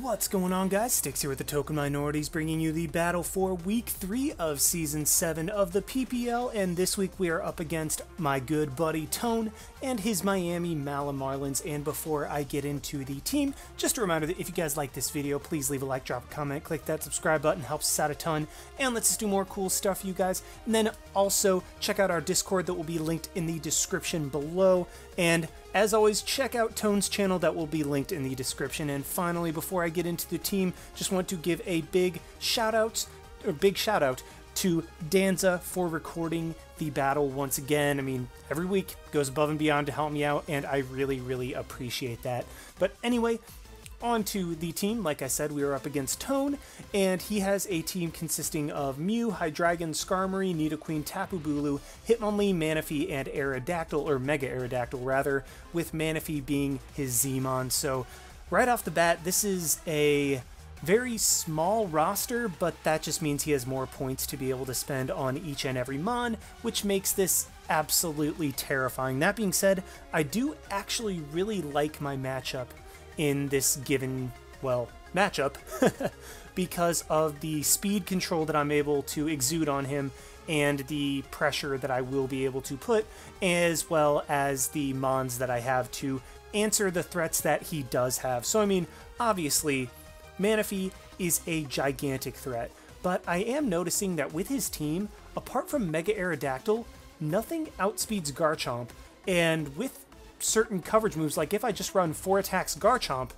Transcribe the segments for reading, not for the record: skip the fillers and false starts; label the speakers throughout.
Speaker 1: What's going on, guys? Sticks here with the Token Minorities, bringing you the battle for Week 3 of Season 7 of the PPL, and this week we are up against my good buddy Tone and his Miami Malamarlins. And before I get into the team, just a reminder that if you guys like this video, please leave a like, drop a comment, click that subscribe button, helps us out a ton, and lets us do more cool stuff for you guys. And then also check out our Discord that will be linked in the description below, and as always, check out Tone's channel that will be linked in the description. And finally, before I get into the team, just want to give a big shout out to Danza for recording the battle once again. I mean, every week goes above and beyond to help me out, and I really appreciate that. But anyway, on to the team. Like I said, we are up against Tone, and he has a team consisting of Mew, Hydreigon, Skarmory, Nidoqueen, Tapu Bulu, Hitmonlee, Manaphy, and Aerodactyl, or Mega Aerodactyl rather, with Manaphy being his Z-Mon. So right off the bat, this is a very small roster, but that just means he has more points to be able to spend on each and every Mon, which makes this absolutely terrifying. That being said, I do actually really like my matchup in this given, well, matchup because of the speed control that I'm able to exude on him and the pressure that I will be able to put, as well as the Mons that I have to answer the threats that he does have. So I mean, obviously Manaphy is a gigantic threat, but I am noticing that with his team, apart from Mega Aerodactyl, nothing outspeeds Garchomp, and with certain coverage moves, like if I just run 4 attacks Garchomp,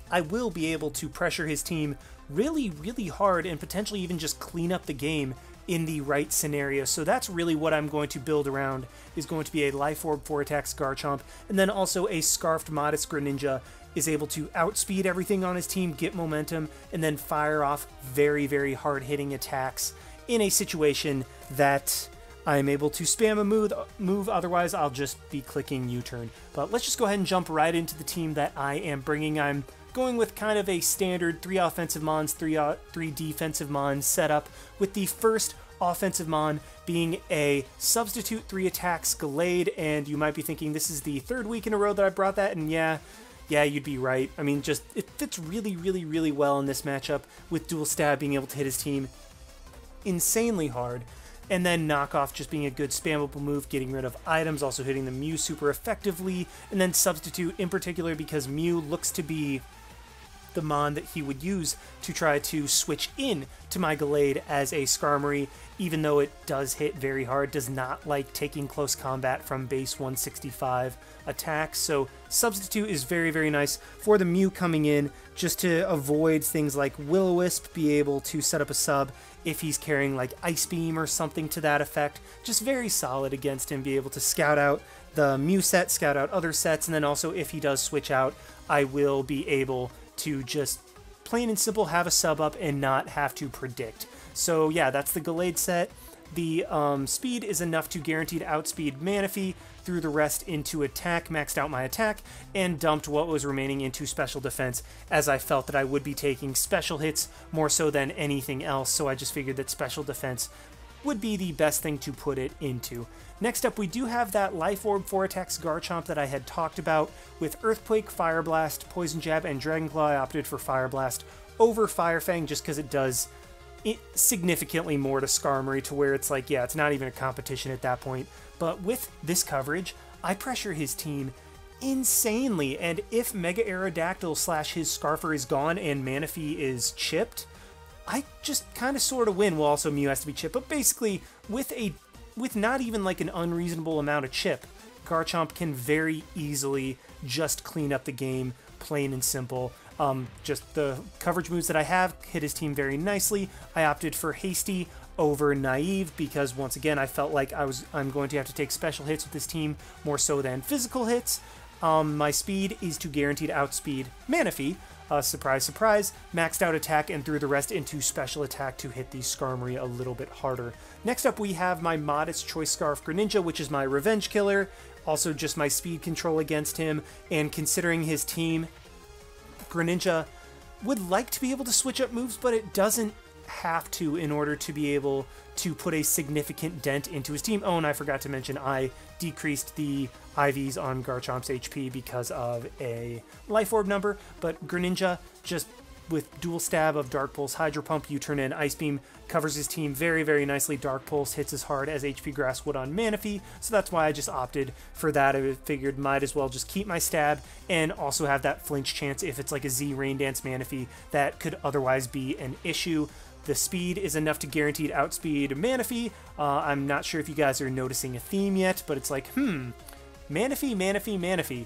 Speaker 1: I will be able to pressure his team really hard and potentially even just clean up the game in the right scenario. So that's really what I'm going to build around, is going to be a Life Orb 4 attacks Garchomp, and then also a Scarfed Modest Greninja is able to outspeed everything on his team, get momentum, and then fire off very hard-hitting attacks in a situation that I'm able to spam a move, otherwise I'll just be clicking U-turn. But let's just go ahead and jump right into the team that I am bringing. I'm going with kind of a standard 3 offensive Mons, 3 defensive Mons setup, with the first offensive Mon being a Substitute 3 attacks Gallade, and you might be thinking this is the 3rd week in a row that I brought that, and yeah, you'd be right. I mean, just it fits really well in this matchup, with Dual Stab being able to hit his team insanely hard, and then Knockoff just being a good spammable move, getting rid of items, also hitting the Mew super effectively, and then Substitute in particular because Mew looks to be the Mon that he would use to try to switch in to my Gallade as a Skarmory, even though it does hit very hard, does not like taking close combat from base 165 attacks. So Substitute is very nice for the Mew coming in, just to avoid things like Will-O-Wisp, be able to set up a sub if he's carrying like Ice Beam or something to that effect. Just very solid against him, be able to scout out the Mew set, scout out other sets, and then also if he does switch out, I will be able to just plain and simple have a sub up and not have to predict. So yeah, that's the Gallade set. The speed is enough to guaranteed outspeed Manaphy, threw the rest into attack, maxed out my attack, and dumped what was remaining into special defense, as I felt that I would be taking special hits more so than anything else, so I just figured that special defense would be the best thing to put it into. Next up, we do have that Life Orb 4 attacks Garchomp that I had talked about, with Earthquake, Fire Blast, Poison Jab, and Dragon Claw. I opted for Fire Blast over Fire Fang just because it does significantly more to Skarmory, to where it's like, yeah, it's not even a competition at that point. But with this coverage, I pressure his team insanely, and if Mega Aerodactyl / his Scarfer is gone and Manaphy is chipped, I just kind of sort of win. Well, also Mew has to be chipped, but basically with not even like an unreasonable amount of chip, Garchomp can very easily just clean up the game, plain and simple. Just the coverage moves that I have hit his team very nicely. I opted for Hasty over Naive because, once again, I felt like I'm going to have to take special hits with this team more so than physical hits. My speed is to guaranteed outspeed Manaphy. Surprise, maxed out attack and threw the rest into special attack to hit the Skarmory a little bit harder. Next up, we have my Modest Choice Scarf Greninja, which is my revenge killer. Also just my speed control against him, and considering his team, Greninja would like to be able to switch up moves, but it doesn't have to in order to be able to put a significant dent into his team. Oh, and I forgot to mention I decreased the IVs on Garchomp's HP because of a Life Orb number, but Greninja, just with dual stab of Dark Pulse, Hydro Pump, U-turn, and Ice Beam, covers his team very, very nicely. Dark Pulse hits as hard as HP Grass would on Manaphy, so that's why I just opted for that. I figured might as well just keep my stab and also have that flinch chance if it's like a Z Rain Dance Manaphy that could otherwise be an issue. The speed is enough to guaranteed outspeed Manaphy. I'm not sure if you guys are noticing a theme yet, but it's like, Manaphy, Manaphy, Manaphy.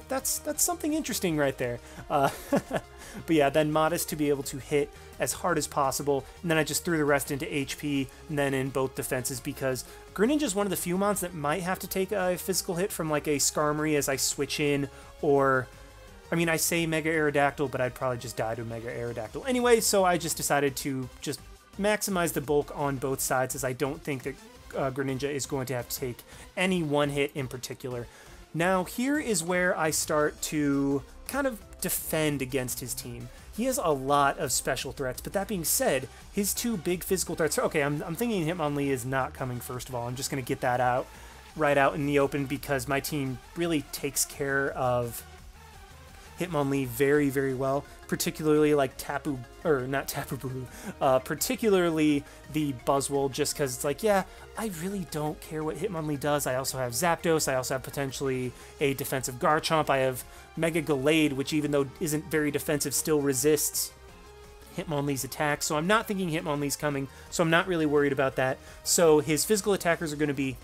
Speaker 1: That's something interesting right there. But yeah, then Modest to be able to hit as hard as possible, and then I just threw the rest into HP, and then in both defenses, because Greninja is one of the few mons that might have to take a physical hit from like a Skarmory as I switch in, or, I mean, I say Mega Aerodactyl, but I'd probably just die to Mega Aerodactyl anyway, so I just decided to just maximize the bulk on both sides, as I don't think that Greninja is going to have to take any one hit in particular. Now, here is where I start to kind of defend against his team. He has a lot of special threats, but that being said, his two big physical threats... Okay, I'm thinking Hitmonlee is not coming first of all. I'm just going to get that out right out in the open because my team really takes care of Hitmonlee very, very well, particularly like particularly the Buzzwole, just because it's like, yeah, I really don't care what Hitmonlee does. I also have Zapdos, I also have potentially a defensive Garchomp, I have Mega Gallade, which even though isn't very defensive, still resists Hitmonlee's attack, so I'm not thinking Hitmonlee's coming, so I'm not really worried about that. So his physical attackers are going to be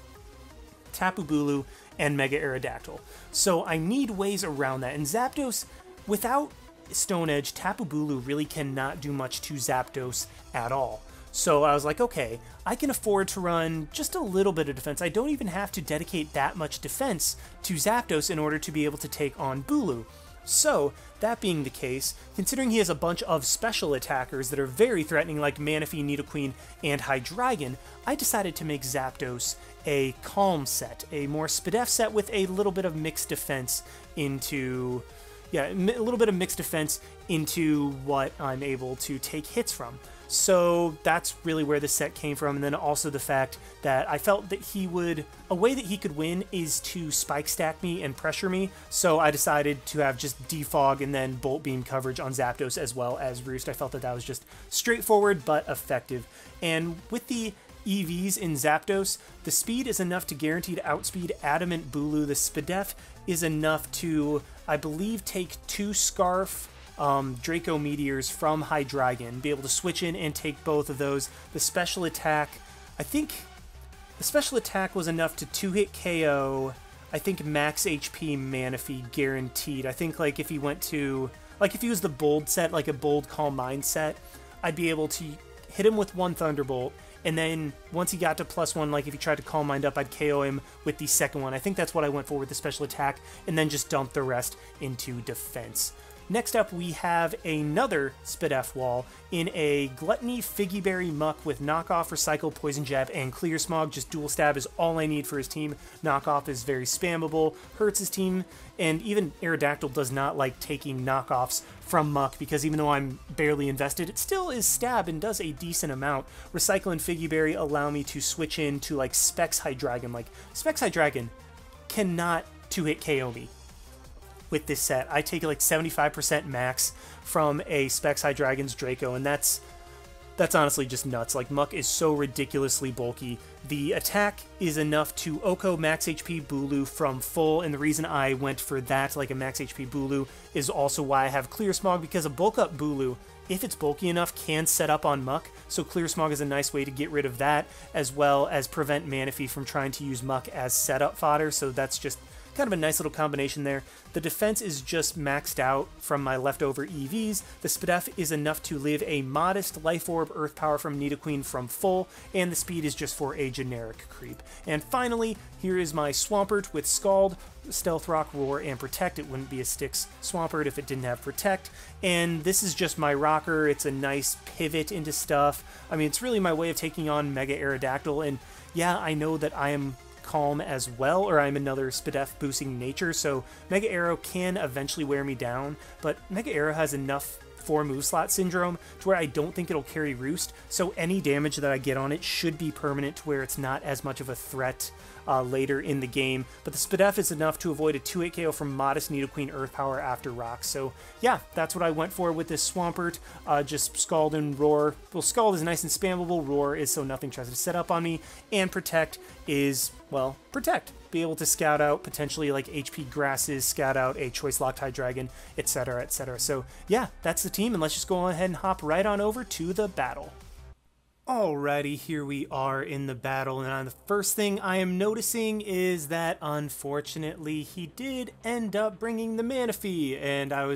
Speaker 1: Tapu Bulu and Mega Aerodactyl. So I need ways around that. And Zapdos, without Stone Edge, Tapu Bulu really cannot do much to Zapdos at all. So I was like, okay, I can afford to run just a little bit of defense. I don't even have to dedicate that much defense to Zapdos in order to be able to take on Bulu. So, that being the case, considering he has a bunch of special attackers that are very threatening like Manaphy, Nidoqueen, and Hydreigon, I decided to make Zapdos a calm set, a more Spadef set with a little bit of mixed defense into... yeah, a little bit of mixed defense into what I'm able to take hits from. So that's really where the set came from, and then also the fact that I felt that he would... a way that he could win is to spike stack me and pressure me, so I decided to have just Defog and then Bolt Beam coverage on Zapdos as well as Roost. I felt that that was just straightforward but effective. And with the EVs in Zapdos, the speed is enough to guaranteed outspeed Adamant Bulu. The Spadef is enough to, I believe, take 2 Scarf Draco Meteors from Hydreigon, be able to switch in and take both of those. The special attack, I think the special attack was enough to 2-hit KO, I think max HP Manaphy guaranteed. I think like if he went to, like if he was the bold set, like a bold Calm Mind set, I'd be able to hit him with 1 Thunderbolt, and then once he got to +1, like if he tried to Calm Mind up, I'd KO him with the second one. I think that's what I went for with the special attack, and then just dump the rest into defense. Next up, we have another Spadef wall in a Gluttony, Figgy Berry, Muck with Knockoff, Recycle, Poison Jab, and Clear Smog. Just dual stab is all I need for his team. Knockoff is very spammable, hurts his team, and even Aerodactyl does not like taking knockoffs from Muck, because even though I'm barely invested, it still is stab and does a decent amount. Recycle and Figgy Berry allow me to switch in to like Specs Hydreigon. Like, Specs Hydreigon cannot 2-hit KO me. With this set, I take like 75% max from a Specs Hydreigon's Draco, and that's honestly just nuts. Like, Muck is so ridiculously bulky. The attack is enough to Oko max HP Bulu from full, and the reason I went for that, like a max HP Bulu, is also why I have Clear Smog, because a bulk up Bulu, if it's bulky enough, can set up on Muck, so Clear Smog is a nice way to get rid of that, as well as prevent Manaphy from trying to use Muck as setup fodder, so that's just kind of a nice little combination there. The defense is just maxed out from my leftover EVs. The Spadef is enough to live a modest Life Orb Earth Power from Nidoqueen from full, and the speed is just for a generic creep. And finally, here is my Swampert with Scald, Stealth Rock, Roar, and Protect. It wouldn't be a Styx Swampert if it didn't have Protect. And this is just my rocker. It's a nice pivot into stuff. I mean, it's really my way of taking on Mega Aerodactyl, and yeah, I know that I am calm as well, or I'm another Spadef boosting nature, so Mega Arrow can eventually wear me down, but Mega Arrow has enough 4 move slot syndrome to where I don't think it'll carry Roost, so any damage that I get on it should be permanent to where it's not as much of a threat later in the game. But the Spadef is enough to avoid a 2-hit KO from modest Nidoqueen Earth Power after Rocks. So yeah, that's what I went for with this Swampert. Just Scald and Roar. Well, Scald is nice and spammable. Roar is so nothing tries to set up on me. And Protect is, well, Protect. Be able to scout out potentially like HP Grasses, scout out a Choice Locked Dragon, etc., etc. So yeah, that's the team, and let's just go ahead and hop right on over to the battle. Alrighty, here we are in the battle, and the first thing I am noticing is that unfortunately he did end up bringing the Manaphy, and I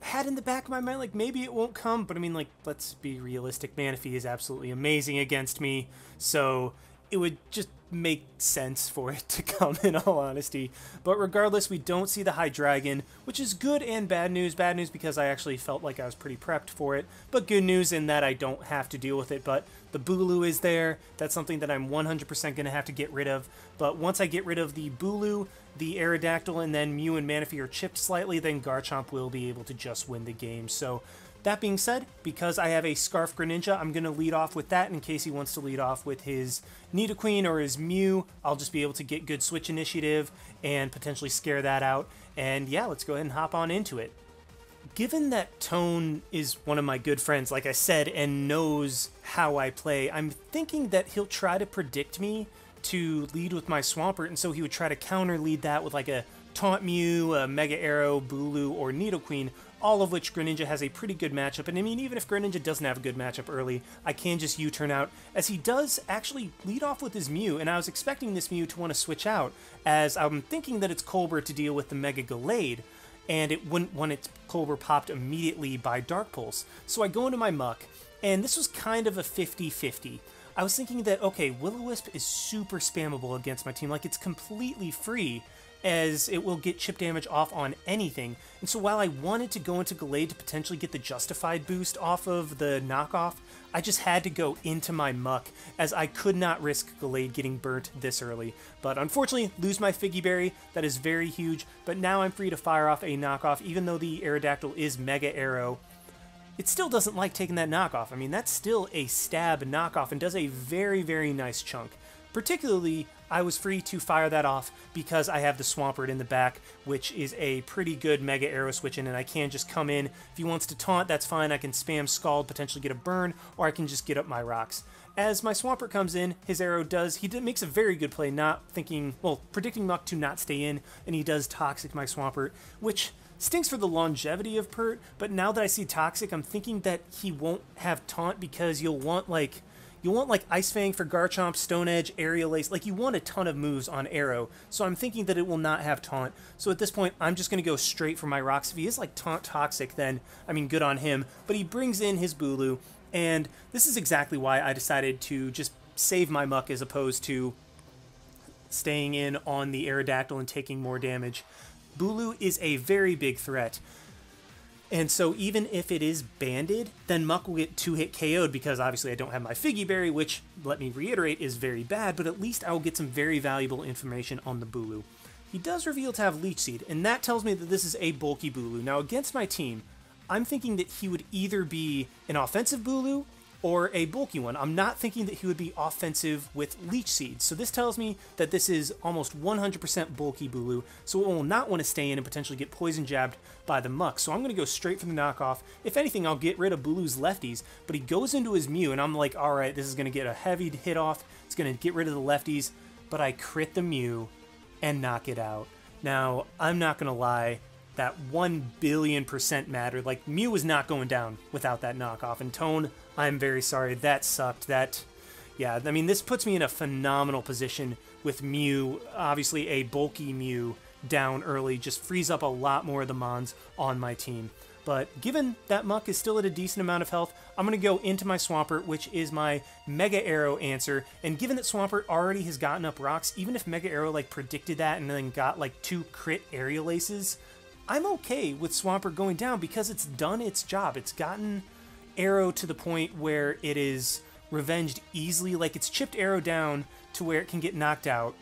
Speaker 1: had in the back of my mind like maybe it won't come, but I mean, like, let's be realistic, Manaphy is absolutely amazing against me, so it would just make sense for it to come, in all honesty. But regardless, we don't see the Hydreigon, which is good and bad news. Bad news because I actually felt like I was pretty prepped for it, but good news in that I don't have to deal with it. But the Bulu is there. That's something that I'm 100% going to have to get rid of. But once I get rid of the Bulu, the Aerodactyl, and then Mew and Manaphy are chipped slightly, then Garchomp will be able to just win the game. So that being said, because I have a Scarf Greninja, I'm going to lead off with that in case he wants to lead off with his Nidoqueen or his Mew. I'll just be able to get good switch initiative and potentially scare that out. And yeah, let's go ahead and hop on into it. Given that Tone is one of my good friends, like I said, and knows how I play, I'm thinking that he'll try to predict me to lead with my Swampert, and so he would try to counter lead that with like a Taunt Mew, a Mega Arrow, Bulu, or Nidoqueen, all of which Greninja has a pretty good matchup. And I mean, even if Greninja doesn't have a good matchup early, I can just U-turn out, as he does actually lead off with his Mew, and I was expecting this Mew to want to switch out, as I'm thinking that it's Colbur to deal with the Mega Gallade, and it wouldn't want its Colbur popped immediately by Dark Pulse. So I go into my Muck, and this was kind of a 50-50. I was thinking that, okay, Will-O-Wisp is super spammable against my team, like it's completely free, as it will get chip damage off on anything. And so while I wanted to go into Gallade to potentially get the Justified boost off of the knockoff, I just had to go into my Muck, as I could not risk Gallade getting burnt this early. But unfortunately, lose my Figgy Berry. That is very huge, but now I'm free to fire off a knockoff. Even though the Aerodactyl is Mega Arrow, it still doesn't like taking that knockoff. I mean, that's still a stab knockoff and does a very, very nice chunk. Particularly, I was free to fire that off because I have the Swampert in the back, which is a pretty good Mega Arrow switch in, and I can just come in. If he wants to taunt, that's fine. I can spam Scald, potentially get a burn, or I can just get up my rocks. As my Swampert comes in, his arrow makes a very good play, predicting Muck to not stay in, and he does Toxic my Swampert, which stinks for the longevity of Pert, but now that I see Toxic, I'm thinking that he won't have Taunt because you'll want like Ice Fang for Garchomp, Stone Edge, Aerial Ace. Like, you want a ton of moves on Arrow, so I'm thinking that it will not have Taunt. So at this point, I'm just going to go straight for my rocks. If he is like Taunt Toxic, then, I mean, good on him. But he brings in his Bulu, and this is exactly why I decided to just save my Muck as opposed to staying in on the Aerodactyl and taking more damage. Bulu is a very big threat. And so even if it is banded, then Muck will get 2-hit KO'd because obviously I don't have my Figgy Berry, which, let me reiterate, is very bad, but at least I will get some very valuable information on the Bulu. He does reveal to have Leech Seed, and that tells me that this is a bulky Bulu. Now against my team, I'm thinking that he would either be an offensive Bulu or a bulky one. I'm not thinking that he would be offensive with Leech Seed. So this tells me that this is almost 100% bulky Bulu, so it will not want to stay in and potentially get poison jabbed by the Muck. So I'm going to go straight for the knockoff. If anything, I'll get rid of Bulu's lefties, but he goes into his Mew, and I'm like, alright, this is going to get a heavy hit off. It's going to get rid of the lefties, but I crit the Mew and knock it out. Now, I'm not going to lie, that 1,000,000,000% mattered. Like, Mew was not going down without that knockoff. And Tone, I'm very sorry, that sucked. Yeah, I mean, this puts me in a phenomenal position with Mew, obviously a bulky Mew, down early, just frees up a lot more of the Mons on my team. But given that Muck is still at a decent amount of health, I'm going to go into my Swampert, which is my Mega Arrow answer. And given that Swampert already has gotten up rocks, even if Mega Arrow like predicted that and then got like 2 crit Aerial Aces, I'm okay with Swampert going down because it's done its job. It's gotten Arrow to the point where it is revenged easily. Like, it's chipped Arrow down to where it can get knocked out.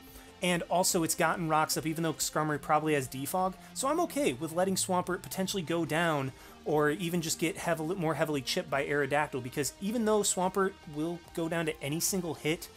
Speaker 1: and also it's gotten rocks up even though Skarmory probably has defog, so I'm okay with letting Swampert potentially go down or even just get more heavily chipped by Aerodactyl, because even though Swampert will go down to any single hit,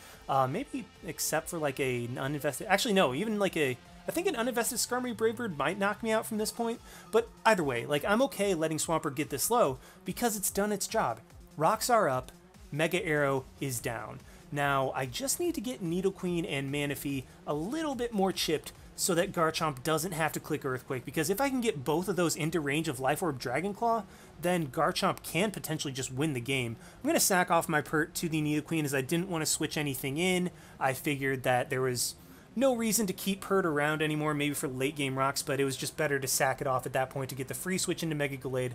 Speaker 1: maybe except for like an uninvested, actually no, even like I think an uninvested Skarmory Brave Bird might knock me out from this point, but either way, like I'm okay letting Swampert get this low because it's done its job. Rocks are up, Mega Arrow is down. Now, I just need to get Nidoqueen and Manaphy a little bit more chipped so that Garchomp doesn't have to click Earthquake, because if I can get both of those into range of Life Orb Dragon Claw, then Garchomp can potentially just win the game. I'm going to sack off my Pert to the Nidoqueen as I didn't want to switch anything in. I figured that there was no reason to keep Pert around anymore, maybe for late game rocks, but it was just better to sack it off at that point to get the free switch into Mega Gallade.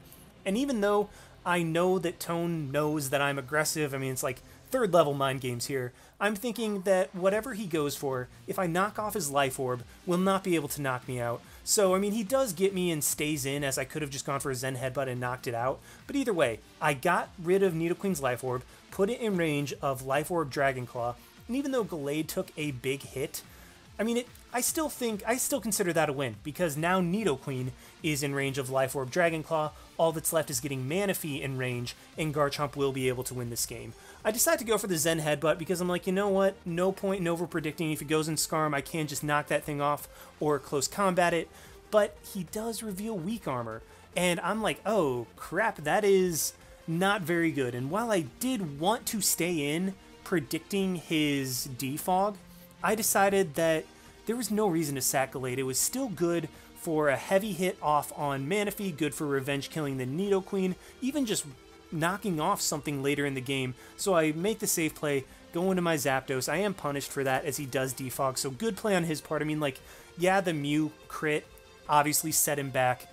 Speaker 1: And even though I know that Tone knows that I'm aggressive, I mean, it's like third level mind games here, I'm thinking that whatever he goes for, if I knock off his Life Orb, will not be able to knock me out. So, I mean, he does get me and stays in, as I could have just gone for a Zen Headbutt and knocked it out. But either way, I got rid of Nidoqueen's Life Orb, put it in range of Life Orb Dragon Claw, and even though Gallade took a big hit, I mean, I still consider that a win, because now Nidoqueen is in range of Life Orb Dragon Claw. All that's left is getting Manaphy in range, and Garchomp will be able to win this game. I decided to go for the Zen Headbutt because I'm like, you know what? No point in over-predicting. If it goes in Skarm, I can just knock that thing off or close combat it. But he does reveal Weak Armor, and I'm like, oh, crap, that is not very good. And while I did want to stay in predicting his defog, I decided that there was no reason to sack Gallade. It was still good for a heavy hit off on Manaphy, good for revenge killing the Nidoqueen, even just knocking off something later in the game. So I make the safe play, go into my Zapdos. I am punished for that as he does defog, so good play on his part. I mean, like, yeah, the Mew crit obviously set him back.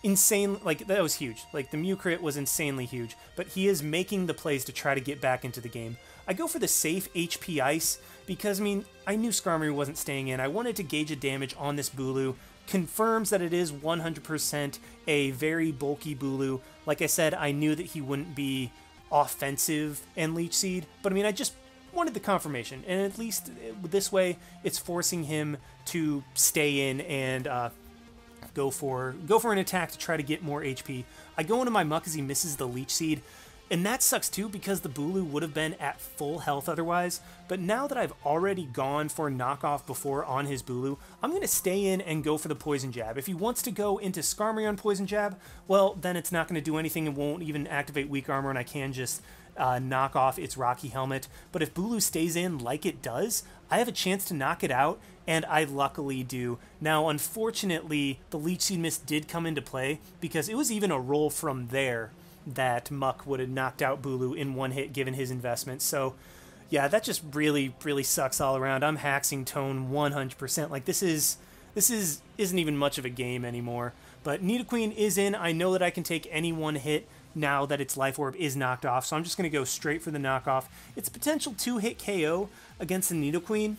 Speaker 1: Insane, like, that was huge. Like, the Mew crit was insanely huge, but he is making the plays to try to get back into the game. I go for the safe HP Ice because, I mean, I knew Skarmory wasn't staying in. I wanted to gauge a damage on this Bulu. Confirms that it is 100% a very bulky Bulu. Like I said, I knew that he wouldn't be offensive and Leech Seed, but I mean, I just wanted the confirmation, and at least this way, it's forcing him to stay in and go for an attack to try to get more HP. I go into my Muck as he misses the Leech Seed, and that sucks too because the Bulu would have been at full health otherwise, but now that I've already gone for knockoff before on his Bulu, I'm going to stay in and go for the Poison Jab. If he wants to go into Skarmory on Poison Jab, well, then it's not going to do anything and won't even activate Weak Armor, and I can just knock off its Rocky Helmet. But if Bulu stays in like it does, I have a chance to knock it out, and I luckily do. Now, unfortunately, the Leech Seed miss did come into play because it was even a roll from there that Muck would have knocked out Bulu in one hit given his investment. So yeah, that just really, really sucks all around. I'm hacking Tone 100%. Like, this isn't even much of a game anymore. But Nidoqueen is in. I know that I can take any one hit now that its Life Orb is knocked off, so I'm just going to go straight for the knockoff. It's a potential 2-hit KO against the Nidoqueen,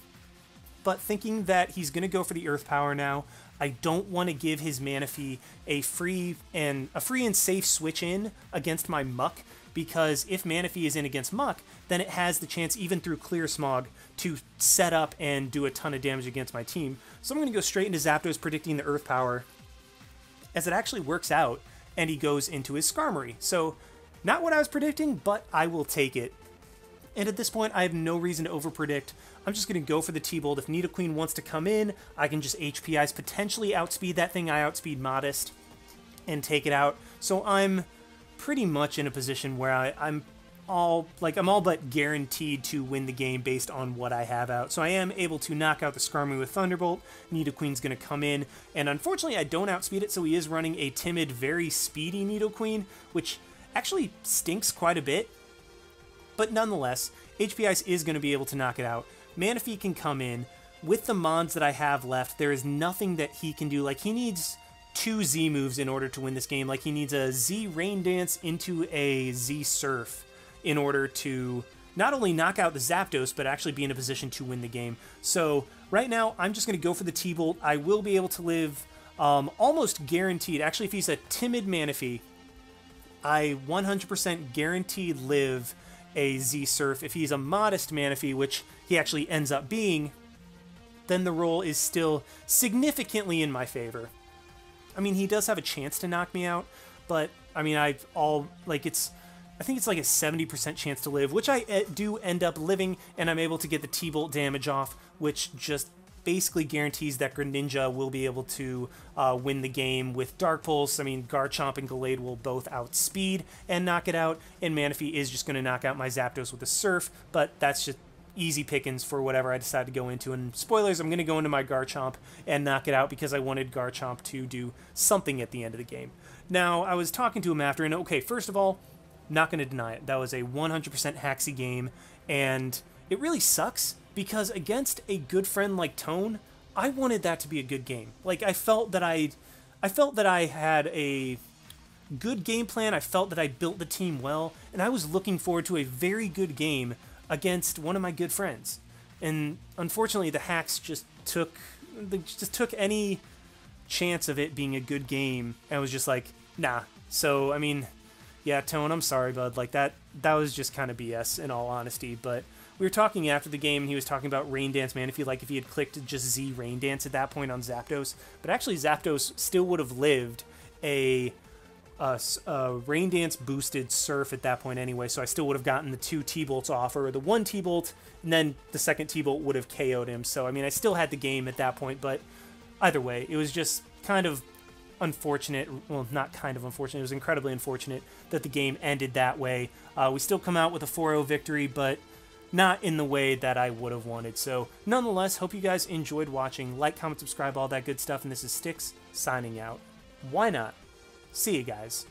Speaker 1: but thinking that he's going to go for the Earth Power now, I don't want to give his Manaphy a free and safe switch in against my Muck, because if Manaphy is in against Muck, then it has the chance, even through Clear Smog, to set up and do a ton of damage against my team. So I'm going to go straight into Zapdos, predicting the Earth Power, as it actually works out, and he goes into his Skarmory. So, not what I was predicting, but I will take it. And at this point, I have no reason to overpredict. I'm just going to go for the T-Bolt. If Nidoqueen wants to come in, I can just HP Ice, potentially outspeed that thing. I outspeed Modest and take it out. So I'm pretty much in a position where I'm all but guaranteed to win the game based on what I have out. So I am able to knock out the Skarmory with Thunderbolt. Nidoqueen's going to come in, and unfortunately I don't outspeed it, so he is running a timid, very speedy Nidoqueen, which actually stinks quite a bit. But nonetheless, HP Ice is going to be able to knock it out. Manaphy can come in. With the Mons that I have left, there is nothing that he can do. Like, he needs 2 Z moves in order to win this game. Like, he needs a Z Rain Dance into a Z Surf in order to not only knock out the Zapdos, but actually be in a position to win the game. So right now, I'm just going to go for the T-Bolt. I will be able to live almost guaranteed. Actually, if he's a timid Manaphy, I 100% guaranteed live a Z-Surf. If he's a modest Manaphy, which he actually ends up being, then the roll is still significantly in my favor. I mean, he does have a chance to knock me out, but I mean, I think it's like a 70% chance to live, which I do end up living, and I'm able to get the T-Bolt damage off, which just basically guarantees that Greninja will be able to win the game with Dark Pulse. I mean, Garchomp and Gallade will both outspeed and knock it out, and Manaphy is just going to knock out my Zapdos with a Surf, but that's just easy pickings for whatever I decide to go into. And spoilers, I'm going to go into my Garchomp and knock it out because I wanted Garchomp to do something at the end of the game. Now, I was talking to him after, and okay, first of all, not going to deny it. That was a 100% hacksy game, and it really sucks because against a good friend like Tone, I wanted that to be a good game. Like, I felt that I had a good game plan. I felt that I built the team well, and I was looking forward to a very good game against one of my good friends. And unfortunately, the hacks just took any chance of it being a good game, and was just like, nah. So, I mean, yeah, Tone, I'm sorry, bud. Like, that was just kind of BS, in all honesty. But we were talking after the game, and he was talking about Rain Dance, man. If he had clicked just Z Rain Dance at that point on Zapdos. But actually, Zapdos still would have lived a Rain Dance boosted Surf at that point anyway, so I still would have gotten the 2 T-Bolts off, or the 1 T-Bolt, and then the second T-Bolt would have KO'd him. So, I mean, I still had the game at that point, but either way, it was just kind of unfortunate. Well, not kind of unfortunate, it was incredibly unfortunate that the game ended that way. We still come out with a 4-0 victory, but not in the way that I would have wanted. So, nonetheless, hope you guys enjoyed watching. Like, comment, subscribe, all that good stuff, and this is Styx, signing out. Why not? See you guys.